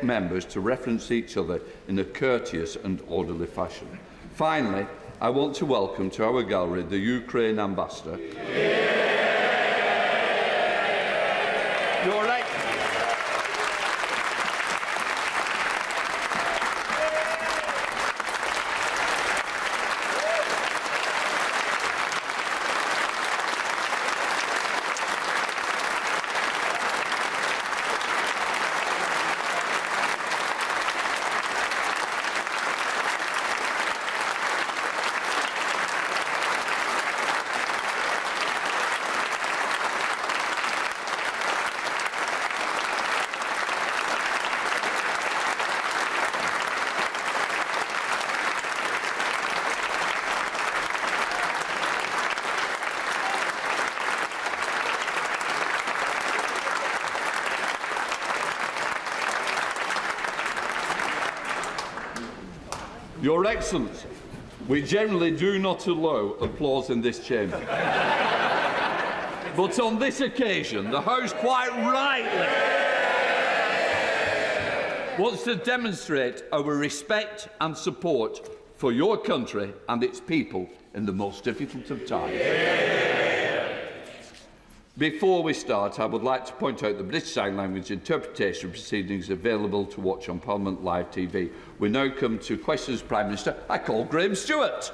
members to reference each other in a courteous and orderly fashion. Finally, I want to welcome to our gallery the Ukraine Ambassador. Your Excellency. Your Excellency, we generally do not allow applause in this chamber. But on this occasion, the House quite rightly wants to demonstrate our respect and support for your country and its people in the most difficult of times. Before we start, I would like to point out the British Sign Language interpretation proceedings available to watch on Parliament Live TV. We now come to questions, Prime Minister. I call Graham Stewart.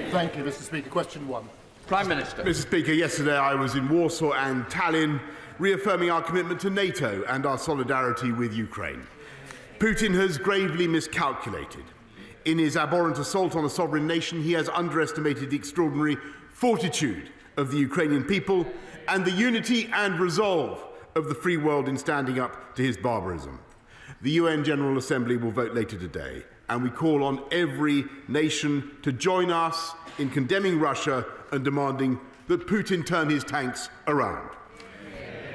Thank you, Mr. Speaker. Question 1. Prime Minister. Mr. Speaker, yesterday I was in Warsaw and Tallinn, reaffirming our commitment to NATO and our solidarity with Ukraine. Putin has gravely miscalculated. In his abhorrent assault on a sovereign nation, he has underestimated the extraordinary fortitude of the Ukrainian people and the unity and resolve of the free world in standing up to his barbarism. The UN General Assembly will vote later today, and we call on every nation to join us in condemning Russia and demanding that Putin turn his tanks around.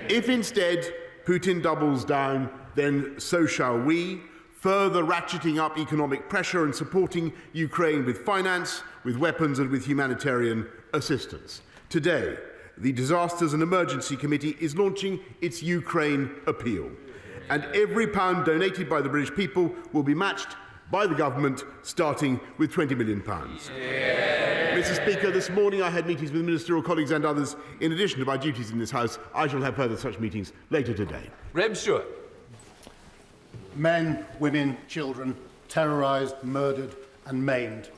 If instead Putin doubles down, then so shall we, further ratcheting up economic pressure and supporting Ukraine with finance, with weapons and with humanitarian assistance. Today, the Disasters and Emergency Committee is launching its Ukraine appeal, and every pound donated by the British people will be matched by the government, starting with £20 million. Mr. Speaker, this morning I had meetings with ministerial colleagues and others. In addition to my duties in this House, I shall have further such meetings later today. Graham Stewart. Men, women, children terrorised, murdered and maimed.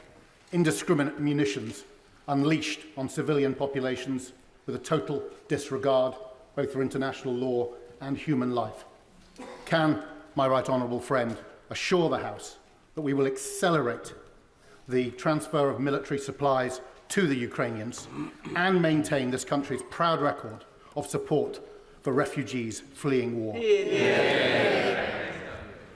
Indiscriminate munitions unleashed on civilian populations with a total disregard both for international law and human life. Can my right honourable friend assure the House that we will accelerate the transfer of military supplies to the Ukrainians and maintain this country's proud record of support for refugees fleeing war?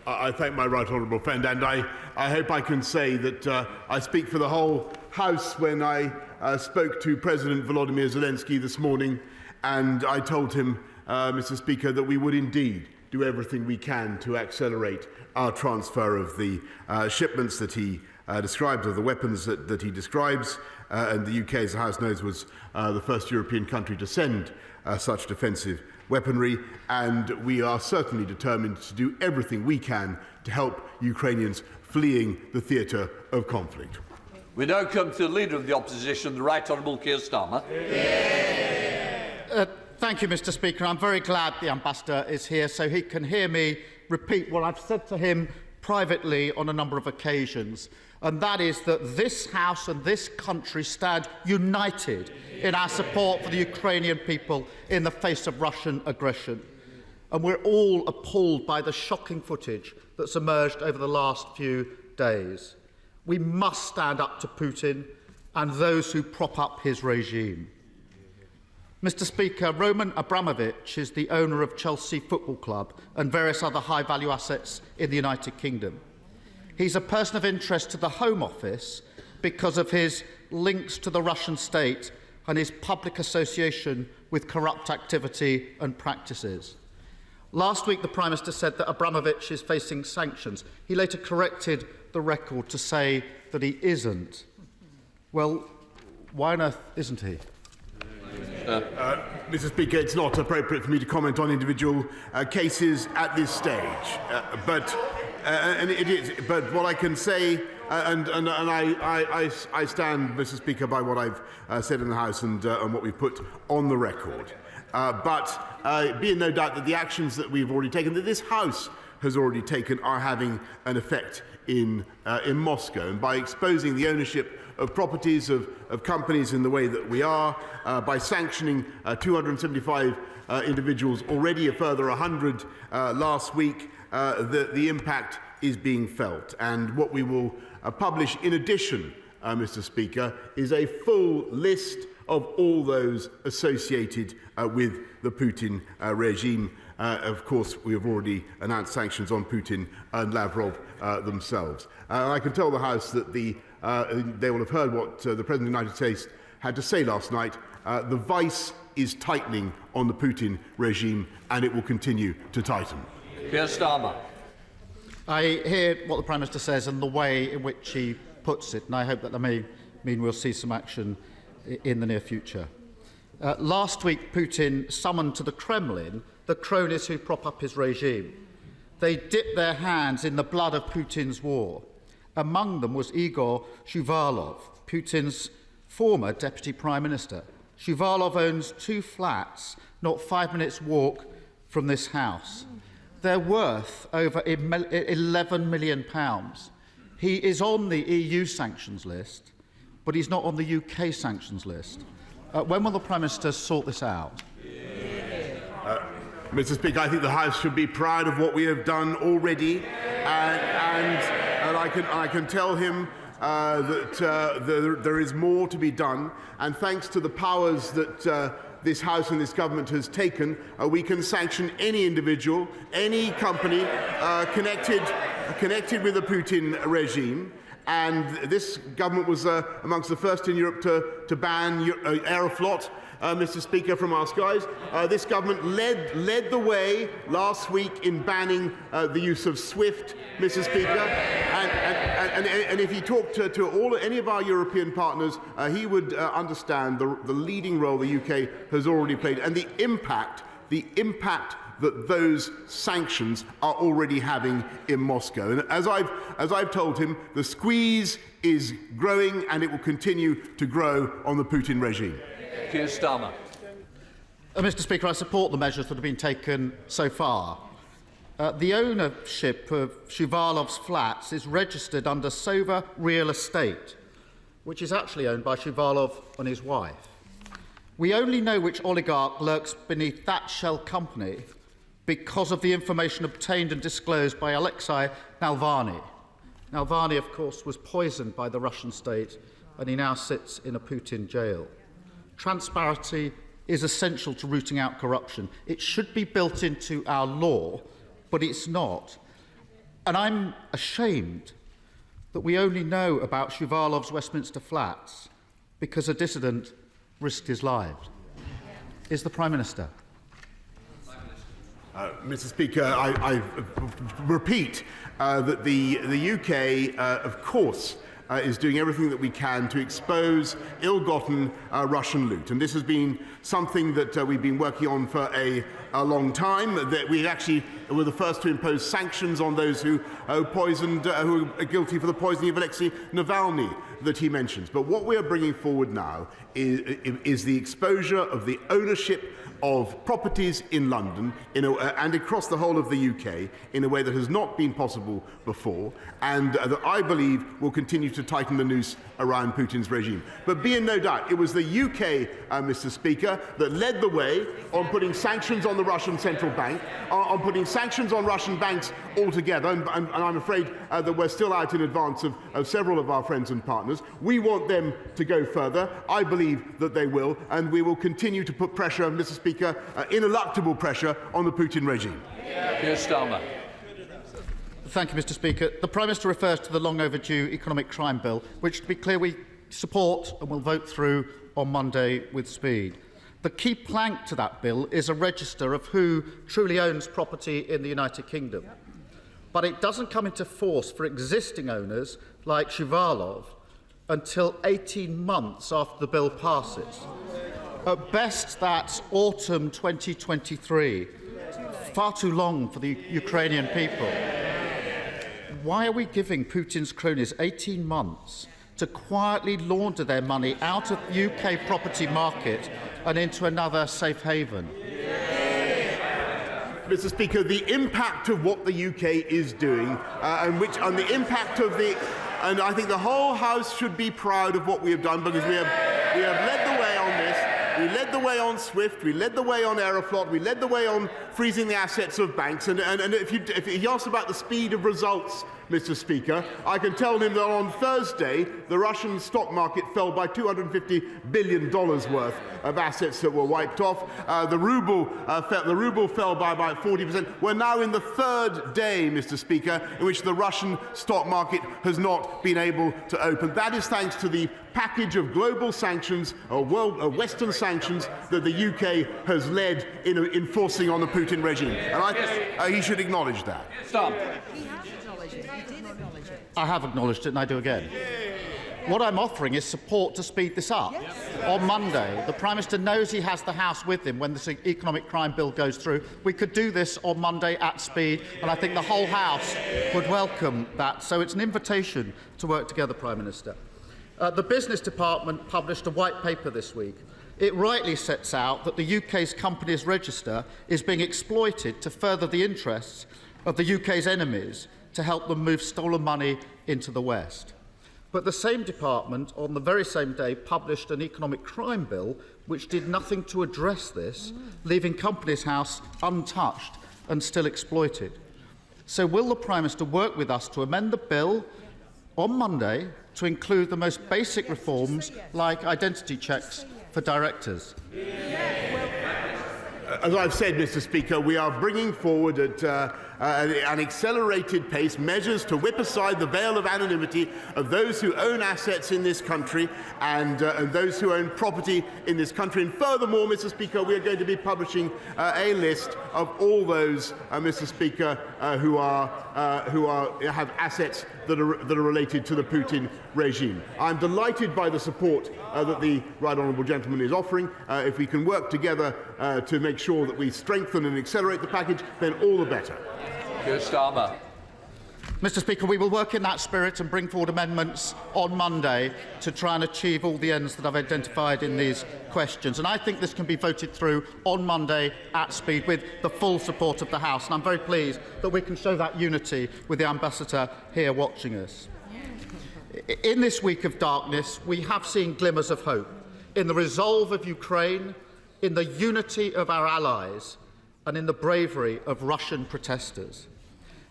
I thank my right honourable friend, and I hope I can say that I speak for the whole House when I spoke to President Volodymyr Zelensky this morning, and I told him, Mr. Speaker, that we would indeed do everything we can to accelerate our transfer of the shipments that he describes, of the weapons that he describes, and the UK, as the House knows, was the first European country to send such defensive weaponry, and we are certainly determined to do everything we can to help Ukrainians fleeing the theatre of conflict. We now come to the Leader of the Opposition, the Right Honourable Keir Starmer. Thank you, Mr. Speaker. I'm very glad the Ambassador is here so he can hear me repeat what I've said to him privately on a number of occasions, and that is that this House and this country stand united in our support for the Ukrainian people in the face of Russian aggression. And we're all appalled by the shocking footage that's emerged over the last few days. We must stand up to Putin and those who prop up his regime. Mr. Speaker, Roman Abramovich is the owner of Chelsea Football Club and various other high-value assets in the United Kingdom. He's a person of interest to the Home Office because of his links to the Russian state and his public association with corrupt activity and practices. Last week, the Prime Minister said that Abramovich is facing sanctions. He later corrected the record to say that he isn't. Well, why on earth isn't he? Mr. Speaker, it's not appropriate for me to comment on individual cases at this stage. But what I can say, and I stand, Mr. Speaker, by what I've said in the House and what we've put on the record. But be in no doubt that the actions that we've already taken, that this House has already taken, are having an effect in Moscow. And by exposing the ownership of properties of companies in the way that we are, by sanctioning 275 individuals, already a further 100 last week, the impact is being felt. And what we will publish in addition, Mr. Speaker, is a full list of all those associated with the Putin regime. Of course, we have already announced sanctions on Putin and Lavrov themselves. I can tell the House that they will have heard what the President of the United States had to say last night. The vice is tightening on the Putin regime, and it will continue to tighten. Keir Starmer. I hear what the Prime Minister says and the way in which he puts it, and I hope that may mean we'll see some action in the near future. Last week, Putin summoned to the Kremlin the cronies who prop up his regime. They dipped their hands in the blood of Putin's war. Among them was Igor Shuvalov, Putin's former Deputy Prime Minister. Shuvalov owns 2 flats, not 5 minutes' walk from this house. They're worth over £11 million. He is on the EU sanctions list, but he's not on the UK sanctions list. When will the Prime Minister sort this out? Mr. Speaker, I think the House should be proud of what we have done already, and I can tell him that there is more to be done. And thanks to the powers that this House and this government has taken, we can sanction any individual, any company connected with the Putin regime. And this government was amongst the first in Europe to ban Aeroflot, Mr. Speaker, from our skies. This government led the way last week in banning the use of SWIFT, Mr. Speaker. And if he talked to any of our European partners, he would understand the leading role the UK has already played and the impact that those sanctions are already having in Moscow. And as I've told him, the squeeze is growing and it will continue to grow on the Putin regime. Keir Starmer. Mr. Speaker, I support the measures that have been taken so far. The ownership of Shuvalov's flats is registered under Sova Real Estate, which is actually owned by Shuvalov and his wife. We only know which oligarch lurks beneath that shell company because of the information obtained and disclosed by Alexei Navalny. Navalny, of course, was poisoned by the Russian state, and he now sits in a Putin jail. Transparency is essential to rooting out corruption. It should be built into our law, but it's not. And I'm ashamed that we only know about Shuvalov's Westminster flats because a dissident risked his life. Is the Prime Minister? Mr. Speaker, I repeat that the UK, of course, is doing everything that we can to expose ill-gotten Russian loot. And this has been something that we've been working on for a long time. That we actually were the first to impose sanctions on those who who are guilty for the poisoning of Alexei Navalny that he mentions. But what we are bringing forward now is the exposure of the ownership of properties in London and across the whole of the UK in a way that has not been possible before, and that I believe will continue to tighten the noose around Putin's regime. But be in no doubt, it was the UK, Mr. Speaker, that led the way on putting sanctions on the Russian central bank, on putting sanctions on Russian banks altogether, and I'm afraid that we're still out in advance of several of our friends and partners. We want them to go further. I believe that they will, and we will continue to put pressure, Mr. Speaker, ineluctable pressure on the Putin regime. Keir Starmer. Thank you, Mr. Speaker. The Prime Minister refers to the long overdue economic crime bill, which, to be clear, we support and will vote through on Monday with speed. The key plank to that bill is a register of who truly owns property in the United Kingdom. But it doesn't come into force for existing owners like Shuvalov until 18 months after the bill passes. At best, that's autumn 2023. Far too long for the Ukrainian people. Why are we giving Putin's cronies 18 months to quietly launder their money out of the UK property market and into another safe haven? Mr. Speaker, the impact of what the UK is doing, and the impact of and I think the whole House should be proud of what we have done, because we have led the way on this. We led the way on SWIFT, we led the way on Aeroflot, we led the way on freezing the assets of banks. And if he asks about the speed of results, Mr. Speaker, I can tell him that on Thursday, the Russian stock market fell by $250 billion worth of assets that were wiped off. The ruble fell by about 40%. We're now in the third day, Mr. Speaker, in which the Russian stock market has not been able to open. That is thanks to the package of global sanctions, Western sanctions, that the UK has led in enforcing on the Putin regime. And he should acknowledge that. Stop. I have acknowledged it, and I do again. What I'm offering is support to speed this up. On Monday, the Prime Minister knows he has the House with him when this economic crime bill goes through. We could do this on Monday at speed, and I think the whole House would welcome that. So it's an invitation to work together, Prime Minister. The Business Department published a white paper this week. It rightly sets out that the UK's companies register is being exploited to further the interests of the UK's enemies, to help them move stolen money into the West. But the same department, on the very same day, published an economic crime bill which did nothing to address this, leaving Companies House untouched and still exploited. So will the Prime Minister work with us to amend the bill on Monday to include the most basic reforms like identity checks for directors? As I've said, Mr. Speaker, we are bringing forward at an accelerated pace measures to whip aside the veil of anonymity of those who own assets in this country and those who own property in this country. And furthermore, Mr. Speaker, we are going to be publishing a list of all those, Mr. Speaker, who have assets that are related to the Putin regime. I'm delighted by the support that the Right Honourable Gentleman is offering. If we can work together to make sure that we strengthen and accelerate the package, then all the better. Sir Starmer. Mr. Speaker, we will work in that spirit and bring forward amendments on Monday to try and achieve all the ends that I've identified in these questions. And I think this can be voted through on Monday at speed with the full support of the House. And I'm very pleased that we can show that unity with the Ambassador here watching us. In this week of darkness, we have seen glimmers of hope in the resolve of Ukraine, in the unity of our allies, and in the bravery of Russian protesters.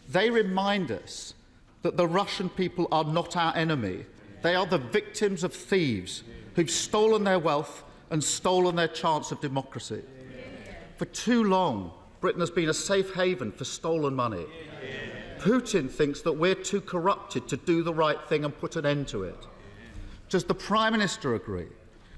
They remind us that the Russian people are not our enemy. They are the victims of thieves who've stolen their wealth and stolen their chance of democracy. For too long, Britain has been a safe haven for stolen money. Putin thinks that we're too corrupted to do the right thing and put an end to it. Does the Prime Minister agree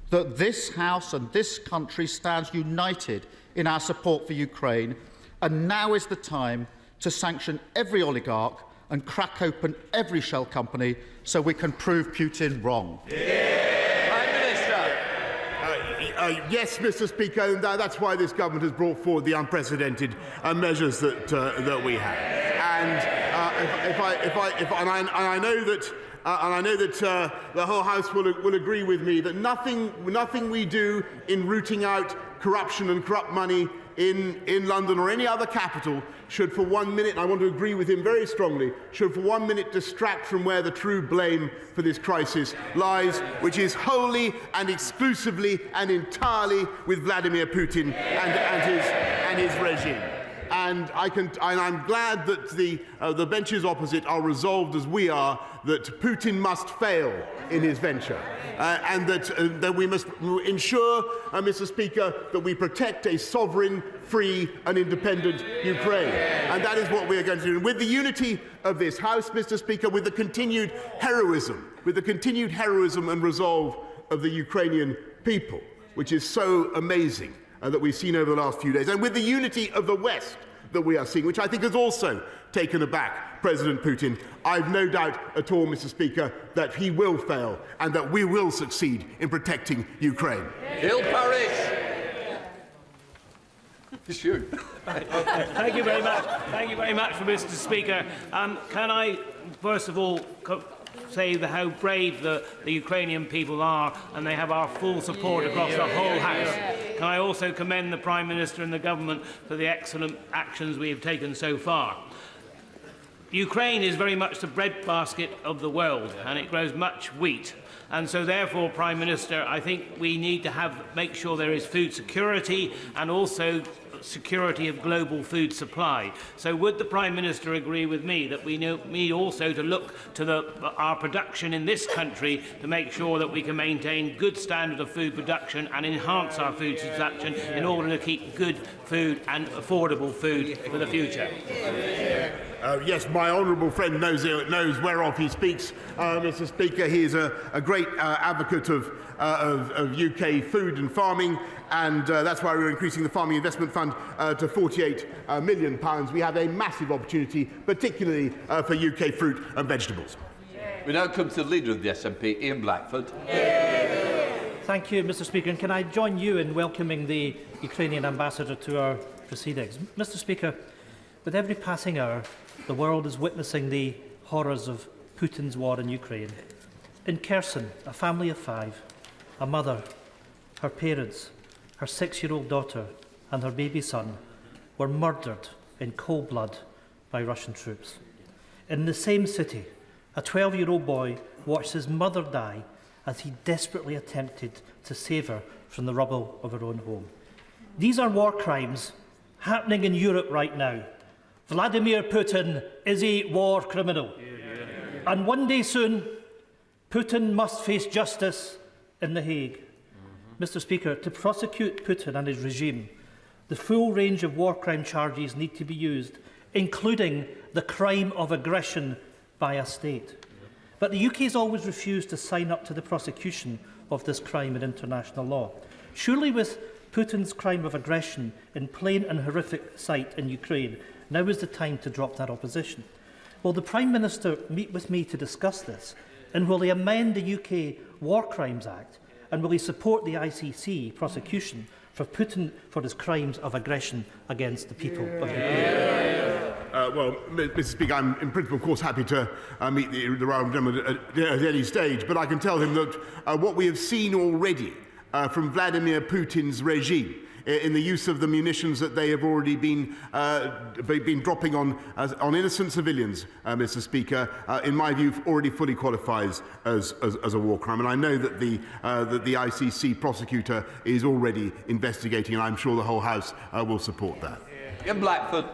that this House and this country stands united in our support for Ukraine, and now is the time to sanction every oligarch and crack open every shell company so we can prove Putin wrong? Prime Minister. Yes, Mr. Speaker, and that's why this government has brought forward the unprecedented measures that we have. And I know that the whole House will agree with me that nothing we do in rooting out corruption and corrupt money in London or any other capital should for 1 minute, and I want to agree with him very strongly, should for 1 minute distract from where the true blame for this crisis lies, which is wholly and exclusively and entirely with Vladimir Putin and his regime. And I'm glad that the benches opposite are resolved as we are that Putin must fail in his venture, and that we must ensure, Mr. Speaker, that we protect a sovereign, free and independent Ukraine. And that is what we are going to do. And with the unity of this House, Mr. Speaker, with the continued heroism and resolve of the Ukrainian people, which is so amazing, that we've seen over the last few days, and with the unity of the West that we are seeing, which I think has also taken aback President Putin, I've no doubt at all, Mr. Speaker, that he will fail and that we will succeed in protecting Ukraine. Hill Parish. It's you. Thank you very much. Thank you very much, Mr. Speaker. Can I, first of all, say how brave the Ukrainian people are, and they have our full support across the whole House. Can I also commend the Prime Minister and the Government for the excellent actions we have taken so far. Ukraine is very much the breadbasket of the world, and it grows much wheat. And so, therefore, Prime Minister, I think we need to make sure there is food security and also security of global food supply. So would the Prime Minister agree with me that we need also to look to our production in this country to make sure that we can maintain good standard of food production and enhance our food production in order to keep good food and affordable food for the future? Yes, my honourable friend knows whereof he speaks. Mr. Speaker, he is a great advocate of UK food and farming, and that's why we're increasing the Farming Investment Fund to £48 million. We have a massive opportunity, particularly for UK fruit and vegetables. We now come to the Leader of the SNP, Ian Blackford. Thank you, Mr. Speaker. And can I join you in welcoming the Ukrainian ambassador to our proceedings? Mr. Speaker, with every passing hour, the world is witnessing the horrors of Putin's war in Ukraine. In Kherson, a family of 5, a mother, her parents, her 6-year-old daughter and her baby son were murdered in cold blood by Russian troops. In the same city, a 12-year-old boy watched his mother die as he desperately attempted to save her from the rubble of her own home. These are war crimes happening in Europe right now. Vladimir Putin is a war criminal. And one day soon, Putin must face justice in The Hague. Mr. Speaker, to prosecute Putin and his regime, the full range of war crime charges need to be used, including the crime of aggression by a state. But the UK has always refused to sign up to the prosecution of this crime in international law. Surely with Putin's crime of aggression in plain and horrific sight in Ukraine, now is the time to drop that opposition. Will the Prime Minister meet with me to discuss this? And will he amend the UK War Crimes Act? And will he support the ICC prosecution for Putin for his crimes of aggression against the people of Ukraine? Well, Mr. Speaker, I'm in principle, of course, happy to meet the Royal Gentleman at any stage, but I can tell him that what we have seen already from Vladimir Putin's regime in the use of the munitions that they have already been dropping on innocent civilians, Mr. Speaker, in my view, already fully qualifies as a war crime. And I know that the ICC prosecutor is already investigating, and I'm sure the whole House will support that. Ian Blackford.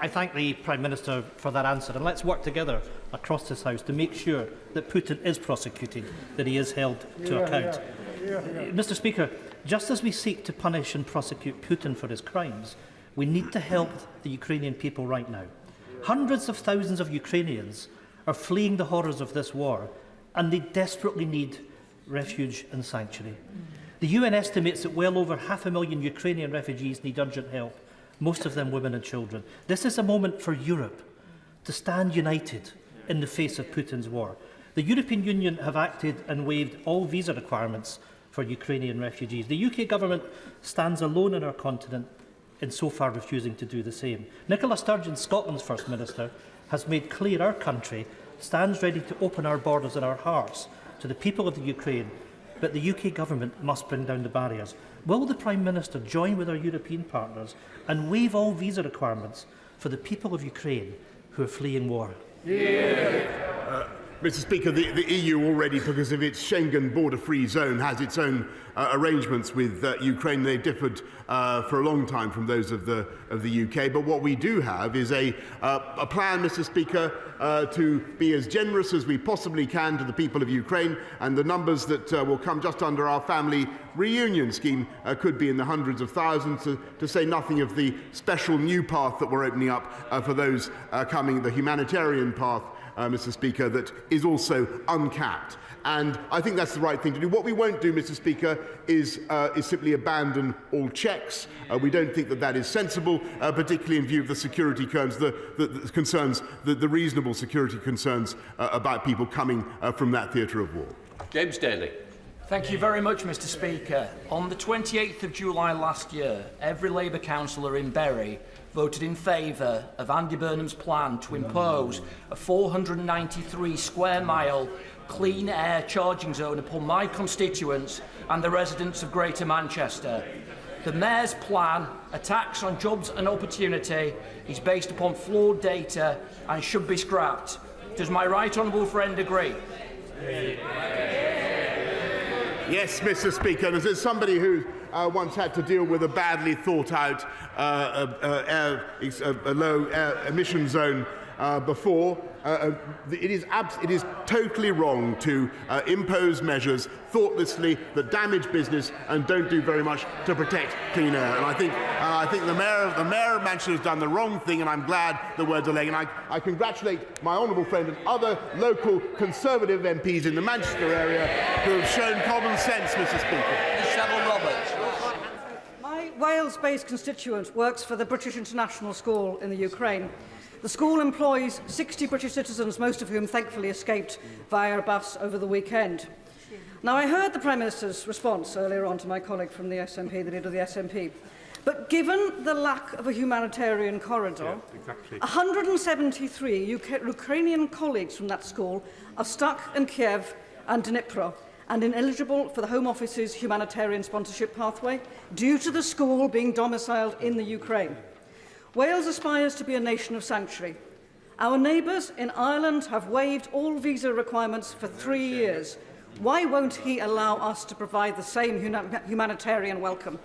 I thank the Prime Minister for that answer, and let's work together across this House to make sure that Putin is prosecuted, that he is held to account. Mr. Speaker, just as we seek to punish and prosecute Putin for his crimes, we need to help the Ukrainian people right now. Hundreds of thousands of Ukrainians are fleeing the horrors of this war, and they desperately need refuge and sanctuary. The UN estimates that well over 500,000 Ukrainian refugees need urgent help, most of them women and children. This is a moment for Europe to stand united in the face of Putin's war. The European Union have acted and waived all visa requirements for Ukrainian refugees. The UK government stands alone on our continent in so far refusing to do the same. Nicola Sturgeon, Scotland's First Minister, has made clear our country stands ready to open our borders and our hearts to the people of the Ukraine, but the UK government must bring down the barriers. Will the Prime Minister join with our European partners and waive all visa requirements for the people of Ukraine who are fleeing war? Mr. Speaker, the EU already, because of its Schengen border-free zone, has its own arrangements with Ukraine. They've differed for a long time from those of the UK. But what we do have is a plan, Mr. Speaker, to be as generous as we possibly can to the people of Ukraine, and the numbers that will come just under our family reunion scheme could be in the hundreds of thousands, to say nothing of the special new path that we're opening up for those coming, the humanitarian path, Mr. Speaker, that is also uncapped. And I think that's the right thing to do. What we won't do, Mr. Speaker, is simply abandon all checks. We don't think that is sensible, particularly in view of the security concerns, the reasonable security concerns about people coming from that theatre of war. James Daly. Thank you very much, Mr. Speaker. On the 28th of July last year, every Labour councillor in Bury voted in favour of Andy Burnham's plan to impose a 493 square mile clean air charging zone upon my constituents and the residents of Greater Manchester. The Mayor's plan, a tax on jobs and opportunity, is based upon flawed data and should be scrapped. Does my right honourable friend agree? Yes, Mr. Speaker. And as somebody who once had to deal with a badly thought out low emission zone before, it is totally wrong to impose measures thoughtlessly that damage business and don't do very much to protect clean air. And I think the Mayor of Manchester has done the wrong thing, and I'm glad that we're delaying. And I congratulate my honourable friend and other local Conservative MPs in the Manchester area who have shown common sense, Mr. Speaker. My Wales-based constituent works for the British International School in the Ukraine. The school employs 60 British citizens, most of whom thankfully escaped via a bus over the weekend. Now, I heard the Prime Minister's response earlier on to my colleague from the SNP, the leader of the SNP. But given the lack of a humanitarian corridor, 173 Ukrainian colleagues from that school are stuck in Kyiv and Dnipro and ineligible for the Home Office's humanitarian sponsorship pathway due to the school being domiciled in the Ukraine. Wales aspires to be a nation of sanctuary. Our neighbours in Ireland have waived all visa requirements for 3 years. Why won't he allow us to provide the same humanitarian welcome?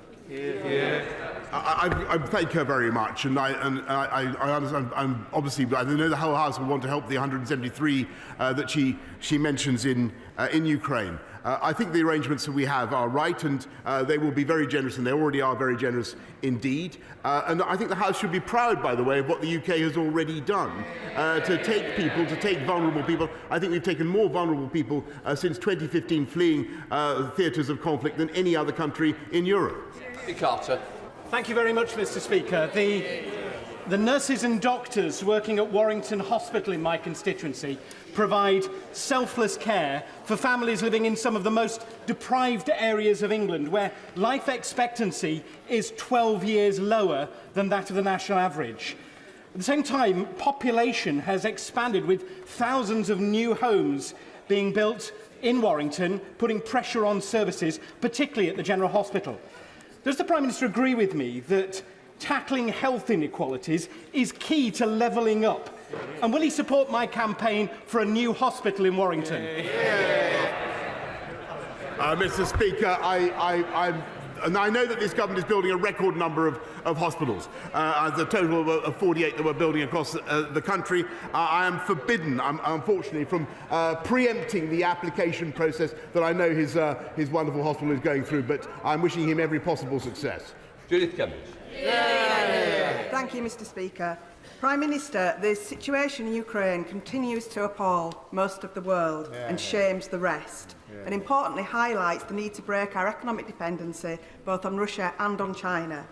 I thank her very much, and I understand. Obviously, I know the whole House will want to help the 173 that she mentions in Ukraine. I think the arrangements that we have are right, and they will be very generous, and they already are very generous indeed. And I think the House should be proud, by the way, of what the UK has already done to take vulnerable people. I think we've taken more vulnerable people since 2015 fleeing theatres of conflict than any other country in Europe. Carter. Thank you very much, Mr. Speaker. The nurses and doctors working at Warrington Hospital in my constituency provide selfless care for families living in some of the most deprived areas of England, where life expectancy is 12 years lower than that of the national average. At the same time, population has expanded with thousands of new homes being built in Warrington, putting pressure on services, particularly at the General Hospital. Does the Prime Minister agree with me that tackling health inequalities is key to levelling up? And will he support my campaign for a new hospital in Warrington? Mr. Speaker, and I know that this government is building a record number of hospitals. The total of 48 that we're building across the country. I am forbidden, unfortunately, from preempting the application process that I know his wonderful hospital is going through, but I'm wishing him every possible success. Judith Cummins. Thank you, Mr. Speaker. Prime Minister, the situation in Ukraine continues to appall most of the world and shames the rest, and importantly highlights the need to break our economic dependency both on Russia and on China.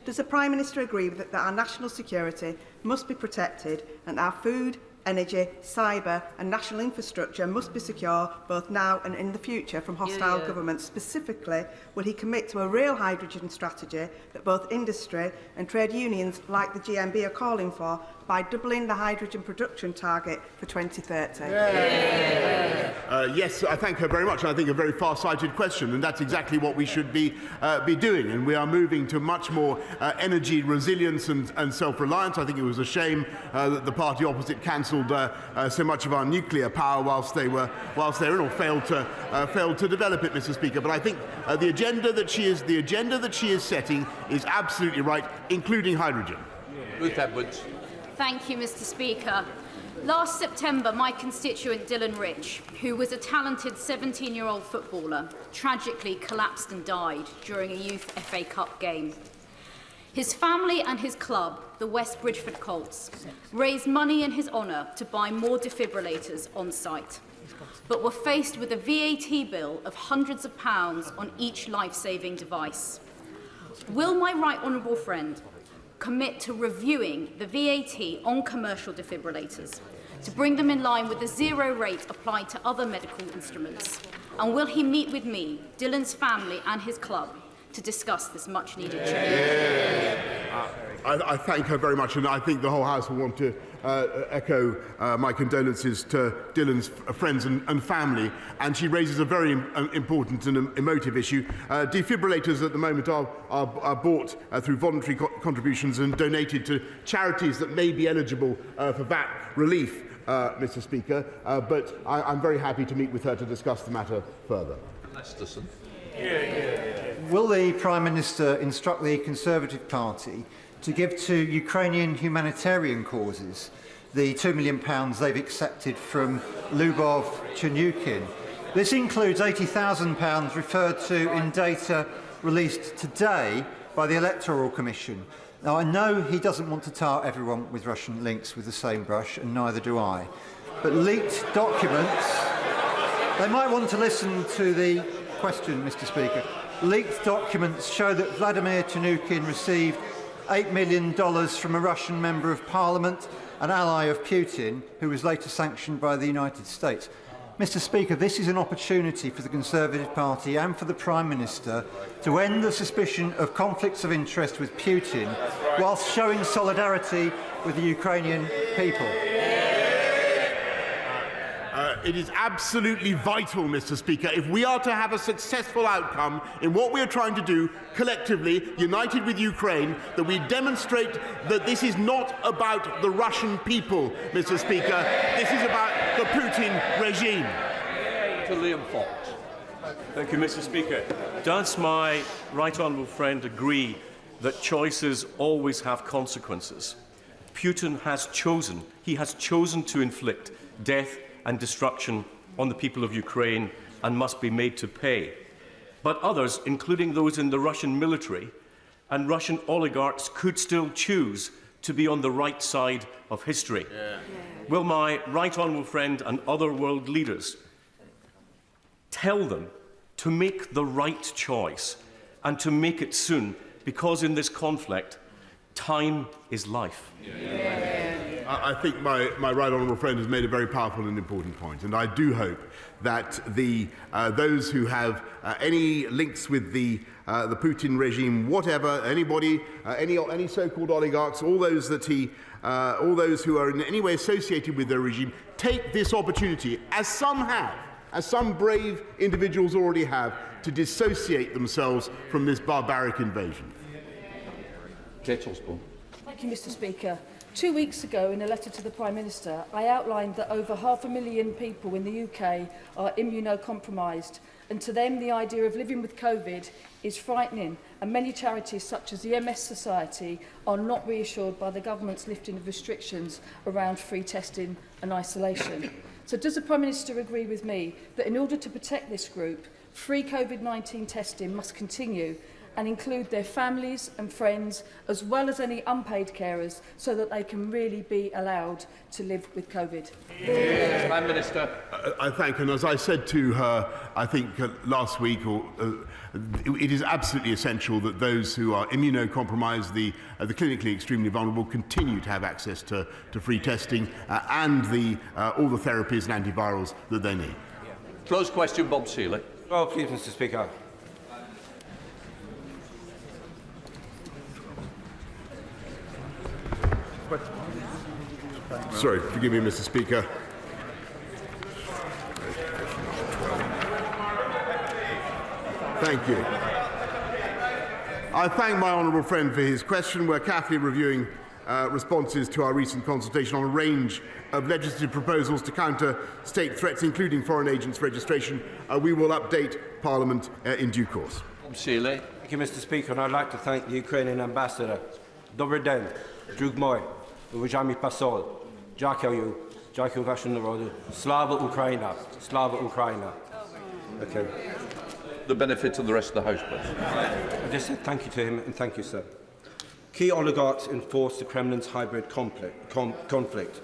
Does the Prime Minister agree that our national security must be protected and our food, energy, cyber and national infrastructure must be secure both now and in the future from hostile governments? Specifically, will he commit to a real hydrogen strategy that both industry and trade unions like the GMB are calling for by doubling the hydrogen production target for 2030? Yes, I thank her very much. I think a very far-sighted question, and that's exactly what we should be doing. And we are moving to much more energy resilience and self-reliance. I think it was a shame that the party opposite cancelled so much of our nuclear power whilst they were in, or failed to develop it, Mr. Speaker. But I think the agenda that she is setting is absolutely right, including hydrogen. Ruth Edwards. Thank you, Mr. Speaker. Last September, my constituent Dylan Rich, who was a talented 17-year-old footballer, tragically collapsed and died during a youth FA Cup game. His family and his club, the West Bridgford Colts, raised money in his honour to buy more defibrillators on site, but were faced with a VAT bill of hundreds of pounds on each life-saving device. Will my right honourable friend commit to reviewing the VAT on commercial defibrillators to bring them in line with the zero rate applied to other medical instruments, And will he meet with me, Dylan's family and his club to discuss this much-needed change? I thank her very much, and I think the whole House will want to echo my condolences to Dylan's friends and family. And she raises a very important and emotive issue. Defibrillators at the moment are bought through voluntary contributions and donated to charities that may be eligible for VAT relief, Mr. Speaker. But I'm very happy to meet with her to discuss the matter further. Lesterson. Will the Prime Minister instruct the Conservative Party to give to Ukrainian humanitarian causes the £2 million they've accepted from Lubov Chanukin? This includes £80,000 referred to in data released today by the Electoral Commission. Now, I know he doesn't want to tar everyone with Russian links with the same brush, and neither do I. But leaked documents... They might want to listen to the question, Mr. Speaker. Leaked documents show that Vladimir Chanukin received $8 million from a Russian Member of Parliament, an ally of Putin, who was later sanctioned by the United States. Mr. Speaker, this is an opportunity for the Conservative Party and for the Prime Minister to end the suspicion of conflicts of interest with Putin whilst showing solidarity with the Ukrainian people. It is absolutely vital, Mr. Speaker, if we are to have a successful outcome in what we are trying to do collectively, united with Ukraine, that we demonstrate that this is not about the Russian people, Mr. Speaker. This is about the Putin regime. To Liam Fox. Thank you, Mr. Speaker. Does my right honourable friend agree that choices always have consequences? Putin has chosen to inflict death and destruction on the people of Ukraine and must be made to pay. But others, including those in the Russian military and Russian oligarchs, could still choose to be on the right side of history. Will my right honourable friend and other world leaders tell them to make the right choice and to make it soon, because in this conflict, time is life? I think my right honourable friend has made a very powerful and important point, and I do hope that those who have any links with the Putin regime, whatever, anybody, any so-called oligarchs, all those who are in any way associated with their regime, take this opportunity, as some brave individuals already have, to dissociate themselves from this barbaric invasion. Thank you, Mr. Speaker. 2 weeks ago, in a letter to the Prime Minister, I outlined that over 500,000 people in the UK are immunocompromised, and to them the idea of living with COVID is frightening, and many charities such as the MS Society are not reassured by the government's lifting of restrictions around free testing and isolation. So does the Prime Minister agree with me that in order to protect this group, free COVID-19 testing must continue and include their families and friends, as well as any unpaid carers, so that they can really be allowed to live with COVID? Prime Minister. I thank her, and as I said to her, I think last week, it is absolutely essential that those who are immunocompromised, the clinically extremely vulnerable, continue to have access to free testing and all the therapies and antivirals that they need. Close question, Bob Seeley. Well, please, Mr. Speaker. Sorry, forgive me, Mr. Speaker. Thank you. I thank my honourable friend for his question. We're carefully reviewing responses to our recent consultation on a range of legislative proposals to counter state threats, including foreign agents registration. We will update Parliament in due course. Seeley. Thank you, Mr. Speaker, and I'd like to thank the Ukrainian ambassador. Dobry den, drug moi, уважаемый посол, дякую вашему народу. Slava Ukraina, Slava Ukraina. Okay. The benefit of the rest of the House, please. I just said thank you to him, and thank you, sir. Key oligarchs enforce the Kremlin's hybrid conflict.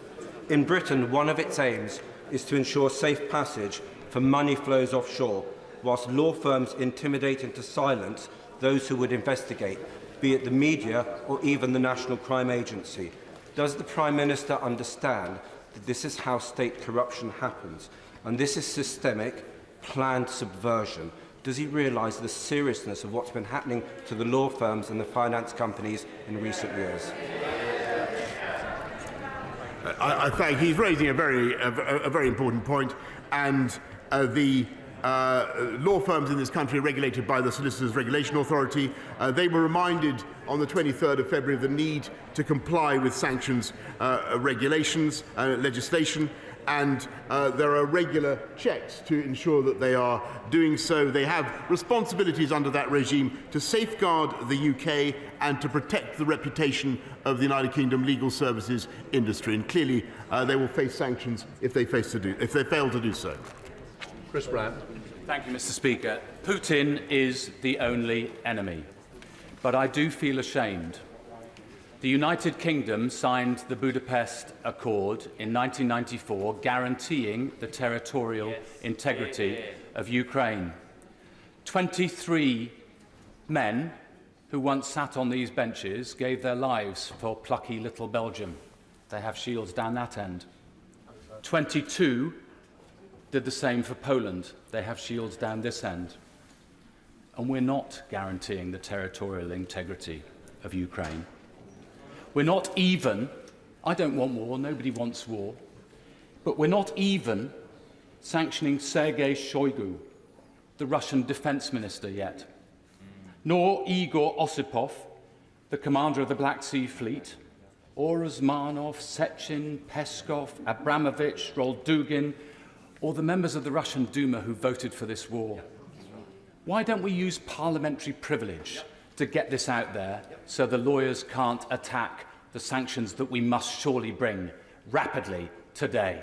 In Britain, one of its aims is to ensure safe passage for money flows offshore, whilst law firms intimidate into silence those who would investigate, be it the media or even the National Crime Agency. Does the Prime Minister understand that this is how state corruption happens, and this is systemic, planned subversion? Does he realise the seriousness of what's been happening to the law firms and the finance companies in recent years? I think he's raising a very important point, and the law firms in this country are regulated by the Solicitors Regulation Authority. They were reminded on the 23rd of February of the need to comply with sanctions regulations, legislation, and there are regular checks to ensure that they are doing so. They have responsibilities under that regime to safeguard the UK and to protect the reputation of the United Kingdom legal services industry. And clearly, they will face sanctions if they fail to do so. Chris Brown. Thank you, Mr. Speaker. Putin is the only enemy, but I do feel ashamed. The United Kingdom signed the Budapest Accord in 1994, guaranteeing the territorial integrity of Ukraine. 23 men who once sat on these benches gave their lives for plucky little Belgium. They have shields down that end. 22 did the same for Poland. They have shields down this end. And we're not guaranteeing the territorial integrity of Ukraine. We're not even, I don't want war, nobody wants war, but we're not even sanctioning Sergei Shoigu, the Russian defense minister, yet, nor Igor Osipov, the commander of the Black Sea Fleet, or Uzmanov, Sechin, Peskov, Abramovich, Roldugin, or the members of the Russian Duma who voted for this war. Why don't we use parliamentary privilege to get this out there so the lawyers can't attack the sanctions that we must surely bring rapidly today?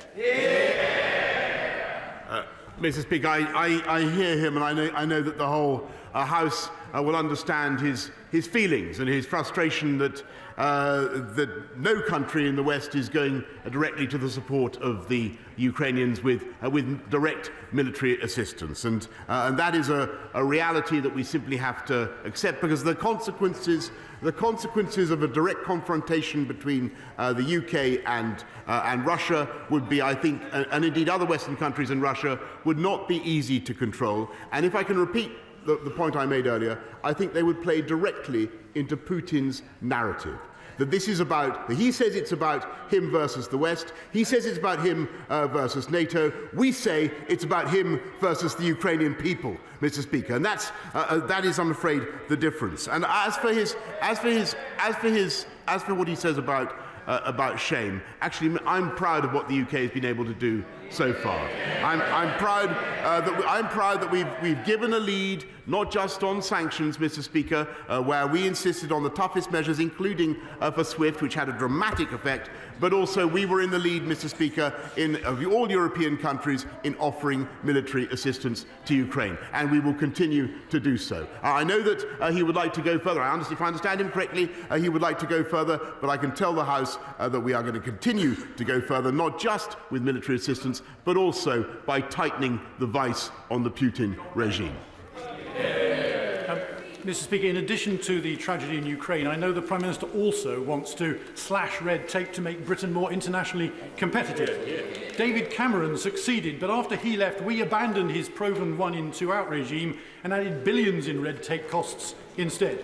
Mr. Speaker, I hear him, and I know that the whole House will understand his feelings and his frustration that no country in the West is going directly to the support of the Ukrainians with direct military assistance, and that is a reality that we simply have to accept, because the consequences of a direct confrontation between the UK and Russia would be, I think, and indeed other Western countries and Russia, would not be easy to control. And if I can repeat the point I made earlier, I think they would play directly into Putin's narrative. That this is about, he says it's about him versus the West, he says it's about him versus NATO, we say it's about him versus the Ukrainian people, Mr. Speaker, and that is, I'm afraid, the difference. And as for what he says about shame, actually, I'm proud of what the UK has been able to do so far. I'm proud that we've given a lead, not just on sanctions, Mr. Speaker, where we insisted on the toughest measures, including for SWIFT, which had a dramatic effect, but also we were in the lead, Mr. Speaker, of all European countries in offering military assistance to Ukraine, and we will continue to do so. I know that he would like to go further. If I understand him correctly, he would like to go further, but I can tell the House that we are going to continue to go further, not just with military assistance, but also by tightening the vice on the Putin regime. Mr. Speaker, in addition to the tragedy in Ukraine, I know the Prime Minister also wants to slash red tape to make Britain more internationally competitive. David Cameron succeeded, but after he left, we abandoned his proven one-in, two-out regime and added billions in red tape costs instead.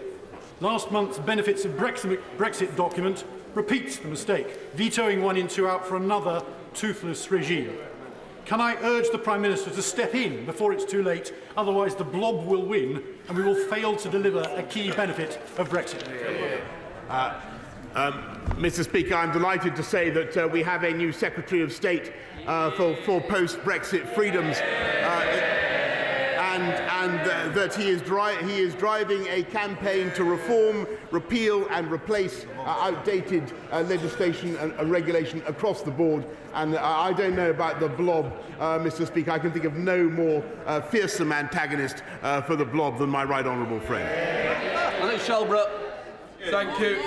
Last month's benefits of Brexit document repeats the mistake, vetoing one-in, two-out for another toothless regime. Can I urge the Prime Minister to step in before it's too late? Otherwise, the blob will win and we will fail to deliver a key benefit of Brexit. Mr. Speaker, I'm delighted to say that we have a new Secretary of State for post-Brexit freedoms, and that he is driving a campaign to reform, repeal and replace outdated legislation and regulation across the board. And I don't know about the blob, Mr. Speaker. I can think of no more fearsome antagonist for the blob than my right honourable friend. Shelbrooke. Thank you,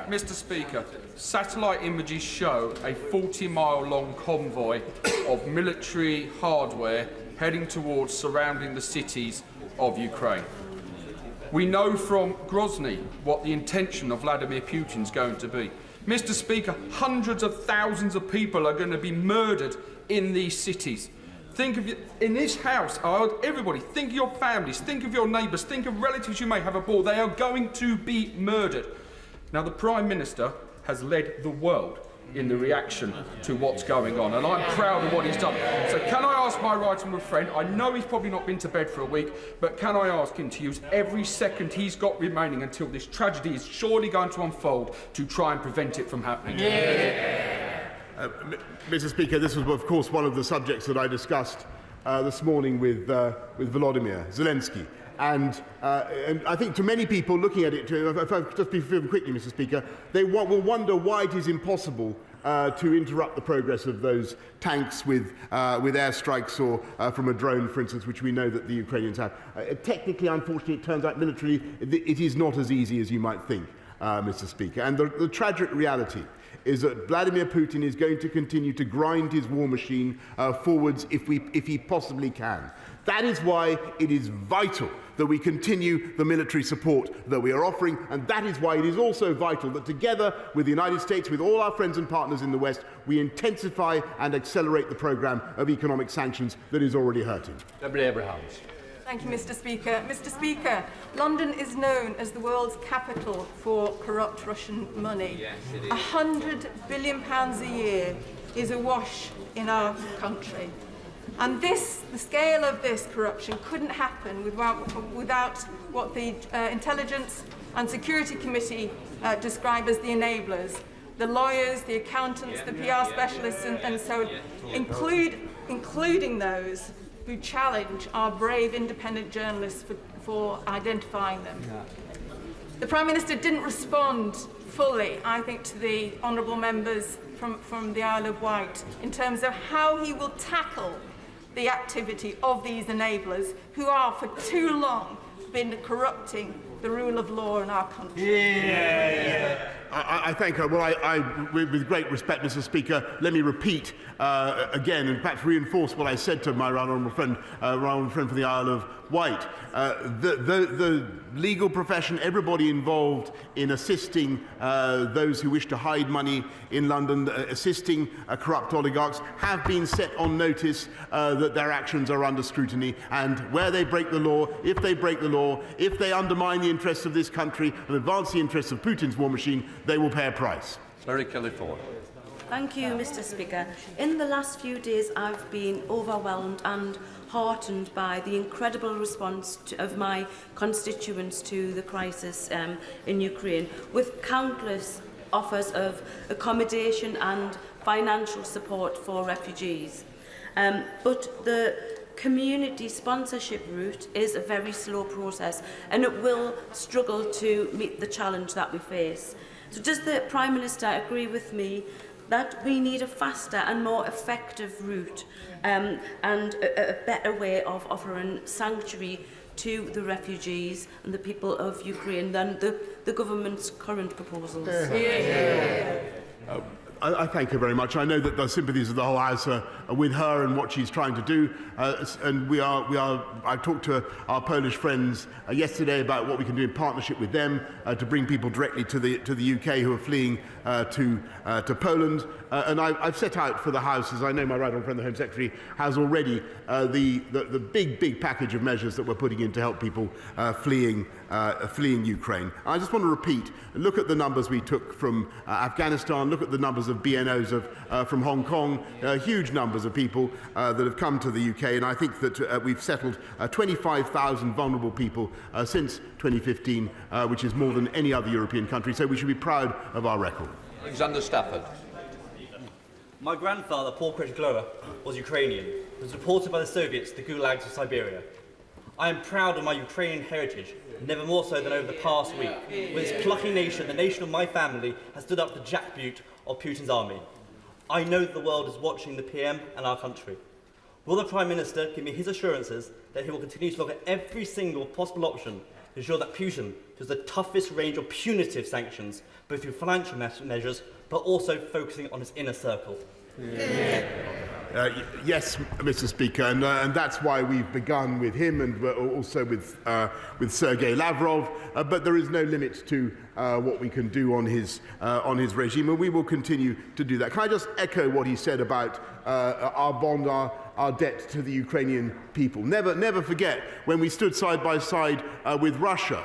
Mr. Speaker. Satellite images show a 40-mile-long convoy of military hardware heading towards surrounding the cities of Ukraine. We know from Grozny what the intention of Vladimir Putin is going to be. Mr. Speaker, hundreds of thousands of people are going to be murdered in these cities. Think of in this house, everybody, think of your families, think of your neighbours, think of relatives you may have aboard. They are going to be murdered. Now, the Prime Minister has led the world in the reaction to what's going on, and I'm proud of what he's done. So can I ask my right honourable friend, I know he's probably not been to bed for a week, but can I ask him to use every second he's got remaining until this tragedy is surely going to unfold to try and prevent it from happening? Mr. Speaker, this was, of course, one of the subjects that I discussed this morning with Volodymyr Zelensky. And I think to many people looking at it, if I just be quickly, Mr. Speaker, they will wonder why it is impossible to interrupt the progress of those tanks with airstrikes or from a drone, for instance, which we know that the Ukrainians have. Technically, unfortunately, it turns out militarily it is not as easy as you might think, Mr. Speaker. And the tragic reality is that Vladimir Putin is going to continue to grind his war machine forwards if he possibly can. That is why it is vital that we continue the military support that we are offering, and that is why it is also vital that together with the United States, with all our friends and partners in the West, we intensify and accelerate the programme of economic sanctions that is already hurting. Deputy Abrahams. Thank you, Mr. Speaker. Mr. Speaker, London is known as the world's capital for corrupt Russian money. Yes, it is. £100 billion a year is awash in our country. And the scale of this corruption couldn't happen without what the Intelligence and Security Committee describe as the enablers, the lawyers, the accountants, the PR specialists, and so on, including those who challenge our brave independent journalists for identifying them. The Prime Minister didn't respond fully, I think, to the honourable members from the Isle of Wight in terms of how he will tackle the activity of these enablers who are for too long been corrupting the rule of law in our country. I thank her. Well, with great respect, Mr. Speaker, let me repeat again, and perhaps reinforce what I said to my honourable friend from the Isle of Wight. The legal profession, everybody involved in assisting those who wish to hide money in London, assisting corrupt oligarchs, have been set on notice that their actions are under scrutiny, and where they break the law, if they undermine the interests of this country and advance the interests of Putin's war machine, they will pay a price. Mary Kelly-Ford. Thank you, Mr. Speaker. In the last few days, I've been overwhelmed and heartened by the incredible response of my constituents to the crisis in Ukraine, with countless offers of accommodation and financial support for refugees. But the community sponsorship route is a very slow process, and it will struggle to meet the challenge that we face. So does the Prime Minister agree with me that we need a faster and more effective route and a better way of offering sanctuary to the refugees and the people of Ukraine than the government's current proposals? I thank her very much. I know that the sympathies of the whole House are with her and what she's trying to do. And I talked to our Polish friends yesterday about what we can do in partnership with them to bring people directly to the UK who are fleeing to Poland. And I've set out for the House, as I know my right honourable friend, the Home Secretary, has already the big package of measures that we're putting in to help people fleeing Ukraine. I just want to repeat, look at the numbers we took from Afghanistan, look at the numbers of BNOs from Hong Kong, huge numbers of people that have come to the UK, and I think that we've settled 25,000 vulnerable people since 2015, which is more than any other European country, so we should be proud of our record. Alexander Stafford. My grandfather, Paul Kretschlower, was Ukrainian. He was deported by the Soviets to the gulags of Siberia. I am proud of my Ukrainian heritage, never more so than over the past week, when this plucky nation, the nation of my family, has stood up to the jackboot of Putin's army. I know that the world is watching the PM and our country. Will the Prime Minister give me his assurances that he will continue to look at every single possible option to ensure that Putin does the toughest range of punitive sanctions, both through financial measures, but also focusing on his inner circle? Yes, Mr. Speaker, and that's why we've begun with him and also with Sergei Lavrov. But there is no limit to what we can do on his regime, and we will continue to do that. Can I just echo what he said about our bond, our debt to the Ukrainian people? Never forget when we stood side by side with Russia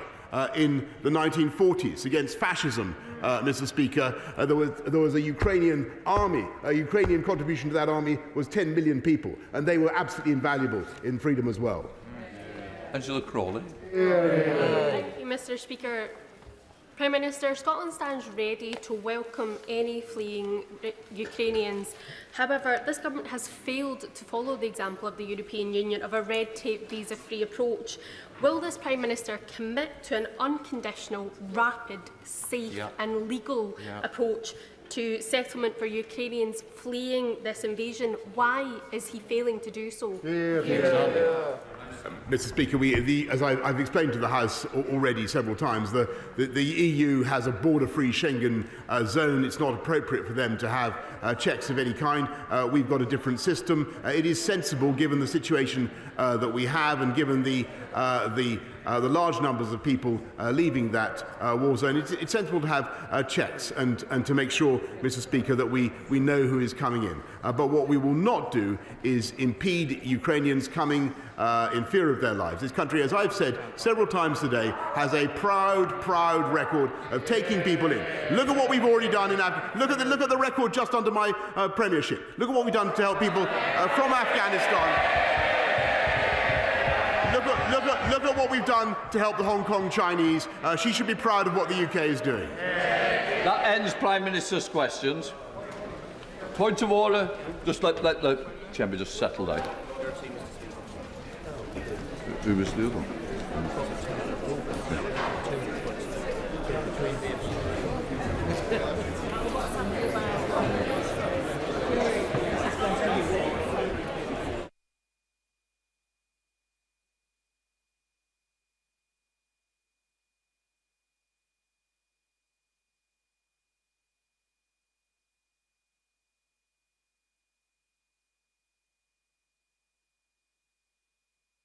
in the 1940s against fascism. Mr. Speaker, there was a Ukrainian army. A Ukrainian contribution to that army was 10 million people, and they were absolutely invaluable in freedom as well. Angela Crawley. Thank you, Mr. Speaker. Prime Minister, Scotland stands ready to welcome any fleeing Ukrainians. However, this government has failed to follow the example of the European Union of a red tape visa-free approach. Will this Prime Minister commit to an unconditional, rapid, safe and legal approach to settlement for Ukrainians fleeing this invasion? Why is he failing to do so? Mr. Speaker, as I've explained to the House already several times, the EU has a border-free Schengen zone. It's not appropriate for them to have checks of any kind. We've got a different system. It is sensible, given the situation that we have and given the large numbers of people leaving that war zone. It's sensible to have checks and to make sure, Mr. Speaker, that we know who is coming in. But what we will not do is impede Ukrainians coming in fear of their lives. This country, as I've said several times today, has a proud record of taking people in. Look at what we've already done in Afghanistan. Look at the record just under my premiership. Look at what we've done to help people from Afghanistan. Look at what we've done to help the Hong Kong Chinese. She should be proud of what the UK is doing. That ends Prime Minister's questions. Point of order. Just let the chamber just settle down. Who was the other one?